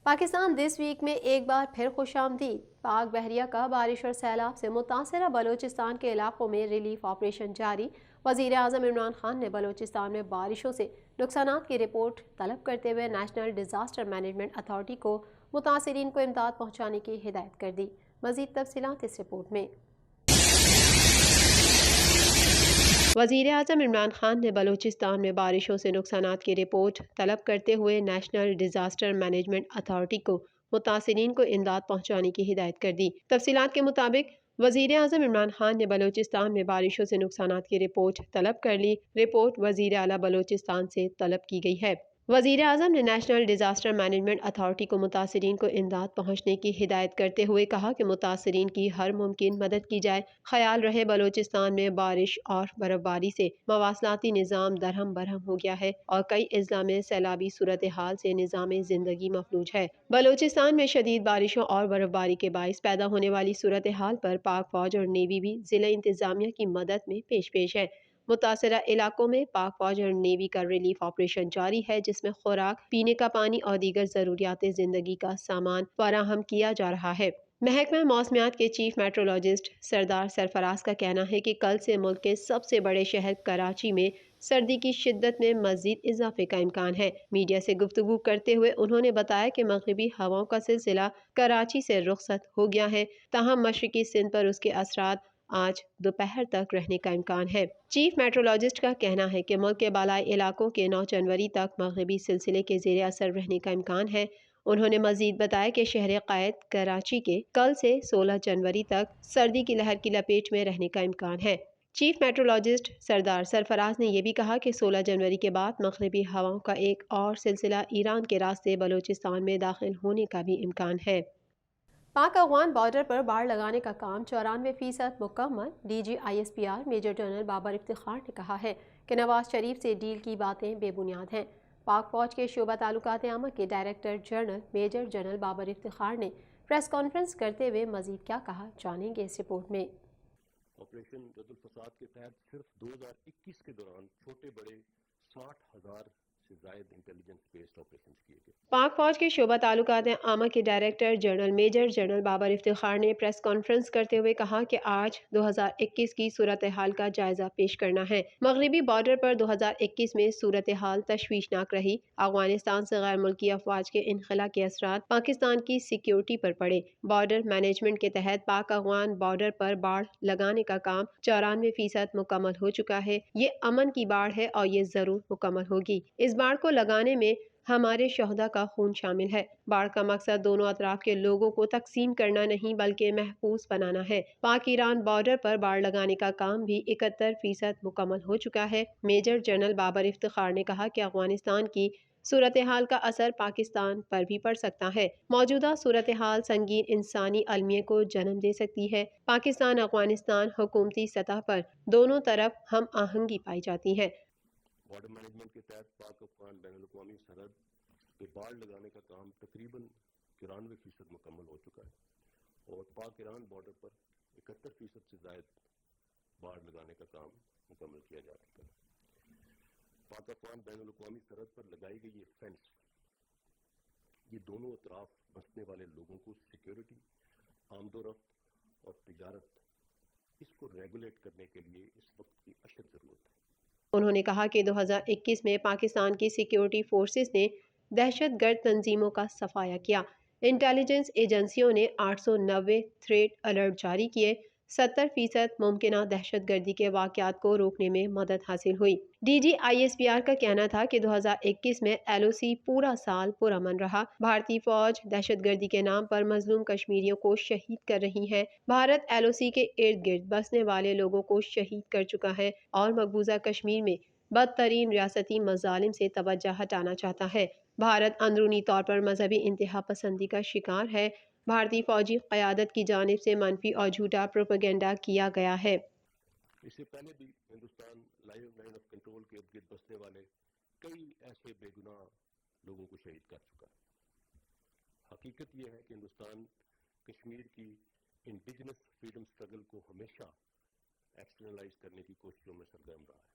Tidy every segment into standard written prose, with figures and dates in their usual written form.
Pakistan this week میں ایک بار پھر خوش آمدید۔ پاک بحریہ کا بارش اور سیلاب سے متاثرہ بلوچستان کے علاقوں میں ریلیف آپریشن جاری۔ وزیر اعظم عمران خان نے بلوچستان میں بارشوں سے نقصانات کی رپورٹ طلب کرتے ہوئے نیشنل ڈیزاسٹر مینجمنٹ اتھارٹی کو متاثرین کو امداد پہنچانے کی ہدایت کر دی۔ مزید تفصیلات اس رپورٹ میں۔ وزیر اعظم عمران خان نے بلوچستان میں بارشوں سے نقصانات کی رپورٹ طلب کرتے ہوئے نیشنل ڈیزاسٹر مینجمنٹ اتھارٹی کو متاثرین کو امداد پہنچانے کی ہدایت کر دی۔ تفصیلات کے مطابق وزیر اعظم عمران خان نے بلوچستان میں بارشوں سے نقصانات کی رپورٹ طلب کر لی۔ رپورٹ وزیر اعلیٰ بلوچستان سے طلب کی گئی ہے۔ وزیر اعظم نے نیشنل ڈیزاسٹر مینجمنٹ اتھارٹی کو متاثرین کو امداد پہنچنے کی ہدایت کرتے ہوئے کہا کہ متاثرین کی ہر ممکن مدد کی جائے۔ خیال رہے بلوچستان میں بارش اور برفباری سے مواصلاتی نظام درہم برہم ہو گیا ہے اور کئی اضلاع میں سیلابی صورتحال سے نظام زندگی مفلوج ہے۔ بلوچستان میں شدید بارشوں اور برفباری کے باعث پیدا ہونے والی صورتحال پر پاک فوج اور نیوی بھی ضلع انتظامیہ کی مدد میں پیش ہے۔ متاثرہ علاقوں میں پاک فوج اور نیوی کا ریلیف آپریشن جاری ہے، جس میں خوراک، پینے کا پانی اور دیگر ضروریات زندگی کا سامان فراہم کیا جا رہا ہے۔ محکمہ موسمیات کے چیف میٹرولوجسٹ سردار سرفراز کا کہنا ہے کہ کل سے ملک کے سب سے بڑے شہر کراچی میں سردی کی شدت میں مزید اضافے کا امکان ہے۔ میڈیا سے گفتگو کرتے ہوئے انہوں نے بتایا کہ مغربی ہواؤں کا سلسلہ کراچی سے رخصت ہو گیا ہے، تاہم مشرقی سندھ پر اس کے اثرات آج دوپہر تک رہنے کا امکان ہے۔ چیف میٹرولوجسٹ کا کہنا ہے کہ ملک کے بالائی علاقوں کے 9 جنوری تک مغربی سلسلے کے زیر اثر رہنے کا امکان ہے۔ انہوں نے مزید بتایا کہ شہر قائد کراچی کے کل سے 16 جنوری تک سردی کی لہر کی لپیٹ میں رہنے کا امکان ہے۔ چیف میٹرولوجسٹ سردار سرفراز نے یہ بھی کہا کہ 16 جنوری کے بعد مغربی ہواؤں کا ایک اور سلسلہ ایران کے راستے بلوچستان میں داخل ہونے کا بھی امکان ہے۔ پاک افغان بارڈر پر باڑ لگانے کا کام 94% مکمل۔ D G I S P R major general Babar Iftikhar نے کہا ہے کہ نواز شریف سے ڈیل کی باتیں بے بنیاد ہیں۔ پاک فوج کے شعبہ تعلقات عامہ کے director general major general Babar Iftikhar نے پریس کانفرنس کرتے ہوئے مزید کیا کہا، جانیں گے اس رپورٹ میں۔ آپریشن رد الفساد کے تحت صرف 2021 کے دوران چھوٹے بڑے 60,000 سے زائد انٹیلیجنس بیسڈ آپریشن کیے گئے۔ پاک فوج کے شعبہ تعلقات عامہ کے director general major general Babar Iftikhar نے پریس کانفرنس کرتے ہوئے کہا کہ آج 2021 کی صورتحال کا جائزہ پیش کرنا ہے۔ مغربی بارڈر پر 2021 میں صورتحال تشویشناک رہی۔ افغانستان سے غیر ملکی افواج کے انخلا کے اثرات پاکستان کی سیکیورٹی پر پڑے۔ بارڈر مینجمنٹ کے تحت پاک افغان بارڈر پر باڑ لگانے کا کام 94% مکمل ہو چکا ہے۔ یہ امن کی باڑ ہے اور یہ ضرور مکمل ہوگی۔ اس باڑ کو لگانے میں ہمارے شہداء کا خون شامل ہے۔ باڑ کا مقصد دونوں اطراف کے لوگوں کو تقسیم کرنا نہیں بلکہ محفوظ بنانا ہے۔ پاک ایران بارڈر پر باڑ لگانے کا کام بھی 71% مکمل ہو چکا ہے۔ میجر جنرل بابر افتخار نے کہا کہ افغانستان کی صورتحال کا اثر پاکستان پر بھی پڑ سکتا ہے۔ موجودہ صورتحال سنگین انسانی المیہ کو جنم دے سکتی ہے۔ پاکستان افغانستان حکومتی سطح پر دونوں طرف ہم آہنگی پائی جاتی ہے۔ بارڈر مینجمنٹ کے تحت پاک افغان بین الاقوامی سرحد پہ باڑ لگانے کا کام تقریباً 94% مکمل ہو چکا ہے اور پاک ایران بارڈر پر 71% سے زائد باڑ لگانے کا کام مکمل کیا جا چکا ہے۔ پاک افغان بین الاقوامی سرحد پر لگائی گئی یہ فینس، یہ دونوں اطراف بسنے والے لوگوں کو سیکیورٹی، آمد و رفت اور تجارت، اس کو ریگولیٹ کرنے کے لیے اس وقت کی اشد ضرورت ہے۔ انہوں نے کہا کہ 2021 میں پاکستان کی سیکیورٹی فورسز نے دہشت گرد تنظیموں کا صفایا کیا۔ انٹیلیجنس ایجنسیوں نے 890 تھریٹ الرٹ جاری کیے۔ 70% ممکنہ دہشت گردی کے واقعات کو روکنے میں مدد حاصل ہوئی۔ D G I S P R کا کہنا تھا کہ 2021 میں ایل او سی پورا سال پرامن رہا۔ بھارتی فوج دہشت گردی کے نام پر مظلوم کشمیریوں کو شہید کر رہی ہے۔ بھارت ایل او سی کے ارد گرد بسنے والے لوگوں کو شہید کر چکا ہے اور مقبوضہ کشمیر میں بدترین ریاستی مظالم سے توجہ ہٹانا چاہتا ہے۔ بھارت اندرونی طور پر مذہبی انتہا پسندی کا شکار ہے۔ بھارتی فوجی قیادت کی جانب سے منفی اور جھوٹا پروپیگنڈا کیا گیا ہے۔ اس سے پہلے بھی ہندوستان لائن آف کنٹرول کے ارد گرد بسنے والے کئی ایسے بے گناہ لوگوں کو شہید کر چکا ہے۔ حقیقت یہ ہے کہ ہندوستان کشمیر کی انڈیجنس فریڈم سٹرگل کو ہمیشہ ایکسٹرنلائز کرنے کی کوششوں میں سرگرم رہا ہے۔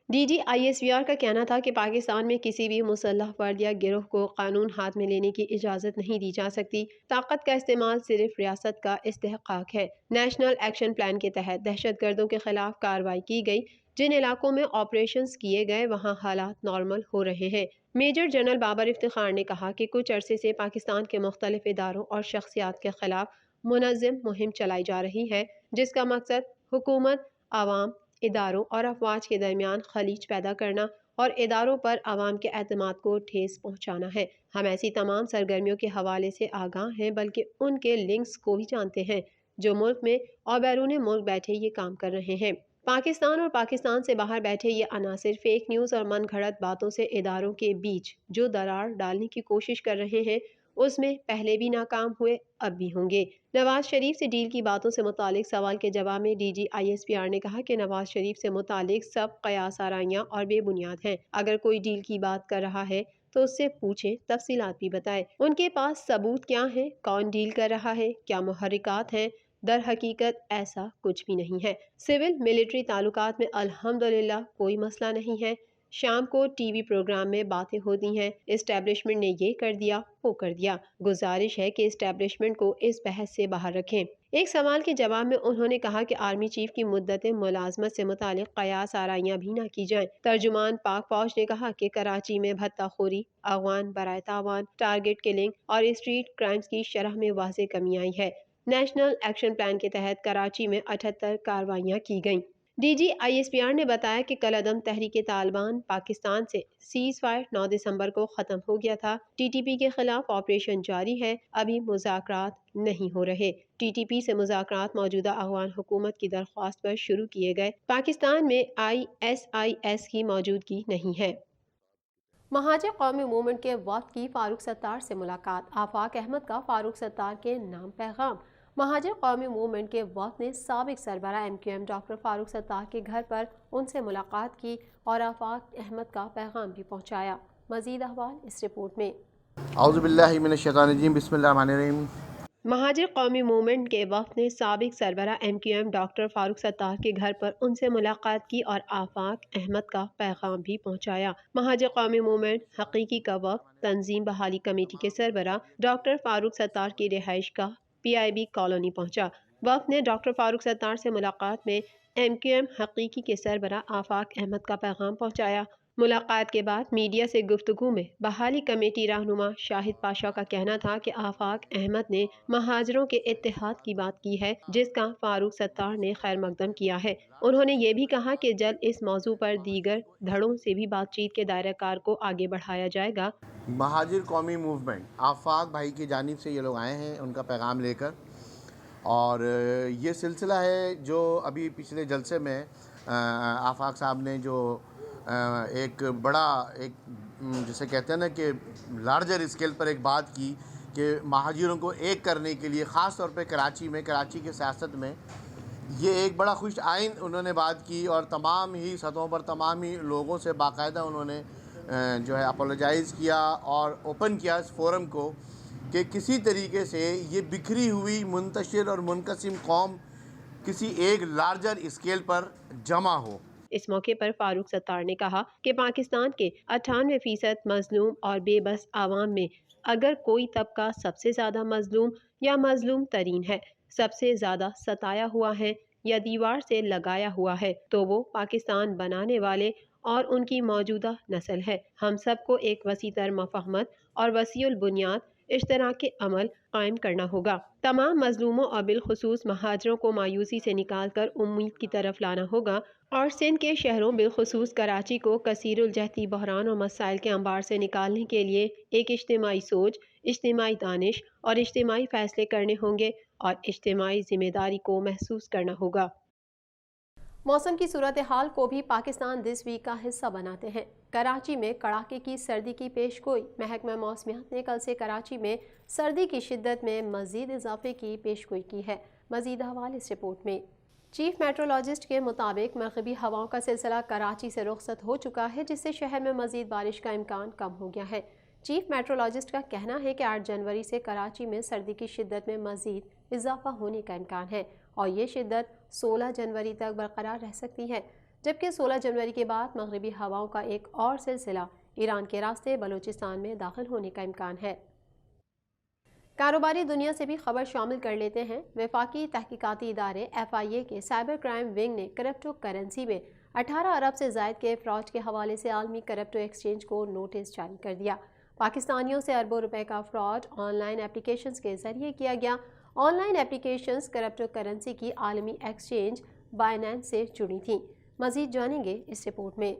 DGISVR کا کہنا تھا کہ پاکستان میں کسی بھی مسلح فرد یا گروہ کو قانون ہاتھ میں لینے کی اجازت نہیں دی جا سکتی۔ طاقت کا استعمال صرف ریاست کا استحقاق ہے۔ نیشنل ایکشن پلان کے تحت دہشت گردوں کے خلاف کارروائی کی گئی۔ جن علاقوں میں آپریشنز کیے گئے وہاں حالات نارمل ہو رہے ہیں۔ میجر جنرل بابر افتخار نے کہا کہ کچھ عرصے سے پاکستان کے مختلف اداروں اور شخصیات کے خلاف منظم مہم چلائی جا رہی ہے، جس کا مقصد حکومت، عوام، اداروں اور افواج کے درمیان خلیج پیدا کرنا اور اداروں پر عوام کے اعتماد کو ٹھیس پہنچانا ہے۔ ہم ایسی تمام سرگرمیوں کے حوالے سے آگاہ ہیں، بلکہ ان کے لنکس کو بھی جانتے ہیں جو ملک میں اور بیرون ملک بیٹھے یہ کام کر رہے ہیں۔ پاکستان اور پاکستان سے باہر بیٹھے یہ عناصر فیک نیوز اور من گھڑت باتوں سے اداروں کے بیچ جو درار ڈالنے کی کوشش کر رہے ہیں، اس میں پہلے بھی ناکام ہوئے، اب بھی ہوں گے۔ نواز شریف سے ڈیل کی باتوں سے متعلق سوال کے جواب میں DGISPR نے کہا کہ نواز شریف سے متعلق سب قیاس آرائیاں اور بے بنیاد ہیں۔ اگر کوئی ڈیل کی بات کر رہا ہے تو اس سے پوچھیں، تفصیلات بھی بتائے۔ ان کے پاس ثبوت کیا ہیں، کون ڈیل کر رہا ہے، کیا محرکات ہیں؟ در حقیقت ایسا کچھ بھی نہیں ہے۔ سول ملٹری تعلقات میں الحمدللہ کوئی مسئلہ نہیں ہے۔ شام کو ٹی وی پروگرام میں باتیں ہوتی ہیں، اسٹیبلشمنٹ نے یہ کر دیا، وہ کر دیا۔ گزارش ہے کہ اسٹیبلشمنٹ کو اس بحث سے باہر رکھیں۔ ایک سوال کے جواب میں انہوں نے کہا کہ آرمی چیف کی مدت ملازمت سے متعلق قیاس آرائیاں بھی نہ کی جائیں۔ ترجمان پاک فوج نے کہا کہ کراچی میں بھتہ خوری، اغوان برائے تاوان، ٹارگٹ کلنگ اور اسٹریٹ کرائمز کی شرح میں واضح کمی آئی ہے۔ نیشنل ایکشن پلان کے تحت کراچی میں 78 کارروائیاں کی گئیں۔ DGISPR نے بتایا کہ کالعدم تحریک طالبان پاکستان سے سیز فائر 9 دسمبر کو ختم ہو گیا تھا۔ TTP کے خلاف آپریشن جاری ہے، ابھی مذاکرات نہیں ہو رہے۔ TTP سے مذاکرات موجودہ افغان حکومت کی درخواست پر شروع کیے گئے۔ پاکستان میں ISIS کی موجودگی نہیں ہے۔ مہاجر قومی موومنٹ کے وفد کی فاروق ستار سے ملاقات۔ آفاق احمد کا فاروق ستار کے نام پیغام۔ مہاجر قومی موومنٹ کے وفد نے سابق سربراہ MQM ڈاکٹر فاروق ستار کے گھر پر ان سے ملاقات کی اور آفاق احمد کا پیغام بھی پہنچایا۔ مزید احوال اس رپورٹ میں۔ اعوذ باللہ من الشیطان الرجیم، بسم اللہ الرحمن الرحیم۔ مہاجر قومی موومنٹ کے وفد نے سابق سربراہ MQM ڈاکٹر فاروق ستار کے گھر پر ان سے ملاقات کی اور آفاق احمد کا پیغام بھی پہنچایا۔ مہاجر قومی موومنٹ حقیقی کا وفد تنظیم بحالی کمیٹی کے سربراہ ڈاکٹر فاروق ستار کی رہائش گاہ PIB کالونی پہنچا۔ وفد نے ڈاکٹر فاروق ستار سے ملاقات میں MQM حقیقی کے سربراہ آفاق احمد کا پیغام پہنچایا۔ ملاقات کے بعد میڈیا سے گفتگو میں بحالی کمیٹی رہنما شاہد پاشا کا کہنا تھا کہ آفاق احمد نے مہاجروں کے اتحاد کی بات کی ہے، جس کا فاروق ستار نے خیر مقدم کیا ہے۔ انہوں نے یہ بھی کہا کہ جلد اس موضوع پر دیگر دھڑوں سے بھی بات چیت کے دائرہ کار کو آگے بڑھایا جائے گا۔ مہاجر قومی موومنٹ آفاق بھائی کی جانب سے یہ لوگ آئے ہیں ان کا پیغام لے کر، اور یہ سلسلہ ہے جو ابھی پچھلے جلسے میں آفاق صاحب نے جو ایک بڑا جسے کہتے ہیں نا کہ لارجر اسکیل پر ایک بات کی کہ مہاجروں کو ایک کرنے کے لیے، خاص طور پہ کراچی کے سیاست میں یہ ایک بڑا خوش آئند انہوں نے بات کی، اور تمام ہی سطحوں پر تمام ہی لوگوں سے باقاعدہ انہوں نے جو ہے اپولوجائز کیا اور اوپن کیا اس فورم کو کہ کسی طریقے سے یہ بکھری ہوئی منتشر اور منقسم قوم کسی ایک لارجر اسکیل پر جمع ہو۔ اس موقع پر فاروق ستار نے کہا کہ پاکستان کے 98% مظلوم اور بے بس عوام میں اگر کوئی طبقہ سب سے زیادہ مظلوم یا مظلوم ترین ہے، سب سے زیادہ ستایا ہوا ہے یا دیوار سے لگایا ہوا ہے، تو وہ پاکستان بنانے والے اور ان کی موجودہ نسل ہے۔ ہم سب کو ایک وسیع تر مفاہمت اور وسیع البنیاد اشتراک عمل قائم کرنا ہوگا۔ تمام مظلوموں اور بالخصوص مہاجروں کو مایوسی سے نکال کر امید کی طرف لانا ہوگا، اور سندھ کے شہروں بالخصوص کراچی کو کثیر الجہتی بحران اور مسائل کے انبار سے نکالنے کے لیے ایک اجتماعی سوچ، اجتماعی دانش اور اجتماعی فیصلے کرنے ہوں گے اور اجتماعی ذمہ داری کو محسوس کرنا ہوگا۔ موسم کی صورتحال کو بھی پاکستان دس ویک کا حصہ بناتے ہیں۔ کراچی میں کڑاکے کی سردی کی پیش گوئی۔ محکمہ موسمیات نے کل سے کراچی میں سردی کی شدت میں مزید اضافے کی پیش گوئی کی ہے۔ مزید احوال اس رپورٹ میں۔ چیف میٹرولوجسٹ کے مطابق مغربی ہواؤں کا سلسلہ کراچی سے رخصت ہو چکا ہے، جس سے شہر میں مزید بارش کا امکان کم ہو گیا ہے۔ چیف میٹرولوجسٹ کا کہنا ہے کہ 8 جنوری سے کراچی میں سردی کی شدت میں مزید اضافہ ہونے کا امکان ہے اور یہ شدت 16 جنوری تک برقرار رہ سکتی ہے۔ جبکہ 16 جنوری کے بعد مغربی ہواؤں کا ایک اور سلسلہ ایران کے راستے بلوچستان میں داخل ہونے کا امکان ہے۔ کاروباری دنیا سے بھی خبر شامل کر لیتے ہیں۔ وفاقی تحقیقاتی ادارے FIA کے سائبر کرائم ونگ نے کرپٹو کرنسی میں 18 ارب سے زائد کے فراڈ کے حوالے سے عالمی کرپٹو ایکسچینج کو نوٹس جاری کر دیا۔ پاکستانیوں سے اربوں روپے کا فراڈ آن لائن اپلیکیشنز کے ذریعے کیا گیا۔ On line applications crypto currency کی عالمی ایکسچینج بائنانس سے جڑی تھیں۔ مزید جانیں گے اس رپورٹ میں۔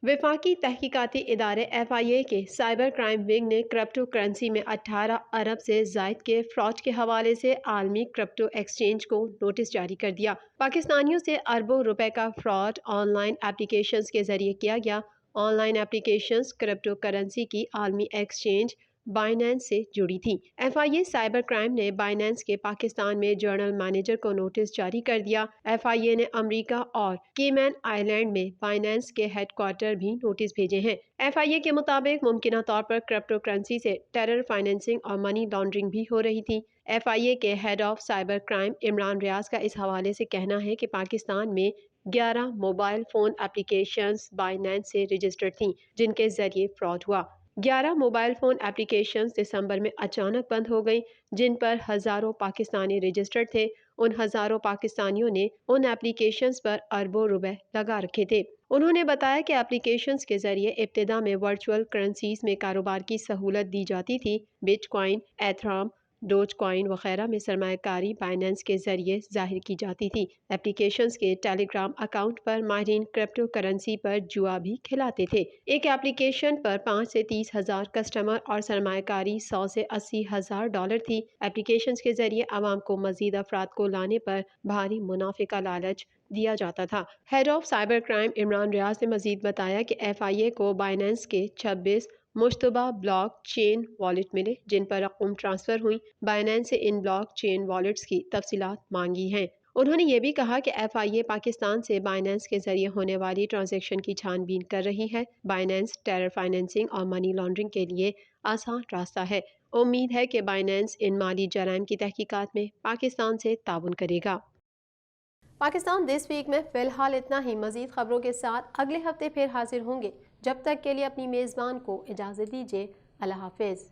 وفاقی تحقیقاتی ادارے FIA کے سائبر کرائم ونگ نے کرپٹو کرنسی میں 18 ارب سے زائد کے فراڈ کے حوالے سے عالمی کرپٹو ایکسچینج کو نوٹس جاری کر دیا۔ پاکستانیوں سے اربوں روپے کا فراڈ آن لائن اپلیکیشنز کے ذریعے کیا گیا۔ On line applications crypto currency کی عالمی ایکسچینج بائنانس سے جڑی تھی۔ FIA سائبر کرائم نے بائنانس کے پاکستان میں جنرل مینیجر کو نوٹس جاری کر دیا۔ FIA نے امریکہ اور کیمین آئی لینڈ میں بائنانس کے ہیڈ کوارٹر بھی نوٹس بھیجے ہیں۔ FIA کے مطابق ممکنہ طور پر کرپٹو کرنسی سے ٹیرر فائنینسنگ اور منی لانڈرنگ بھی ہو رہی تھی۔ FIA کے head of cyber crime Imran Riaz کا اس حوالے سے کہنا ہے کہ پاکستان میں 11 موبائل فون اپلیکیشنز بائنانس سے رجسٹرڈ تھیں جن کے ذریعے فراڈ ہوا۔ 11 موبائل فون اپلیکیشنز دسمبر میں اچانک بند ہو گئیں جن پر ہزاروں پاکستانی رجسٹرڈ تھے۔ ان ہزاروں پاکستانیوں نے ان اپلیکیشنز پر اربوں روپے لگا رکھے تھے۔ انہوں نے بتایا کہ اپلیکیشنز کے ذریعے ابتدا میں ورچوئل کرنسیز میں کاروبار کی سہولت دی جاتی تھی۔ بٹ کوائن، ایتھرام، ڈوج کوائن وغیرہ میں سرمایہ کاری بائنانس کے ذریعے ظاہر کی جاتی تھی۔ اپلیکیشنز کے ٹیلی گرام اکاؤنٹ پر ماہرین کرپٹو کرنسی پر جوا بھی کھلاتے تھے۔ ایک اپلیکیشن پر 5 سے 30 ہزار کسٹمر اور سرمایہ کاری 100 سے 80 ہزار ڈالر تھی۔ اپلیکیشنز کے ذریعے عوام کو مزید افراد کو لانے پر بھاری منافع کا لالچ دیا جاتا تھا۔ Head of cyber crime Imran Riaz نے مزید بتایا کہ FIA کو بائنانس کے 26 مشتبہ بلاک چین والیٹ ملے جن پر رقم ٹرانسفر ہوئی۔ بائنانس سے ان بلاک چین والیٹس کی تفصیلات مانگی ہیں۔ انہوں نے یہ بھی کہا کہ FIA پاکستان سے بائنانس کے ذریعے ہونے والی ٹرانزیکشن کی چھان بین کر رہی ہے۔ بائنانس ٹیرر فائنینسنگ اور منی لانڈرنگ کے لیے آسان راستہ ہے۔ امید ہے کہ بائنانس ان مالی جرائم کی تحقیقات میں پاکستان سے تعاون کرے گا۔ پاکستان دس ویک میں فی الحال اتنا ہی۔ مزید خبروں کے ساتھ اگلے ہفتے پھر حاضر ہوں گے۔ جب تک کے لیے اپنی میزبان کو اجازت دیجیے۔ اللہ حافظ۔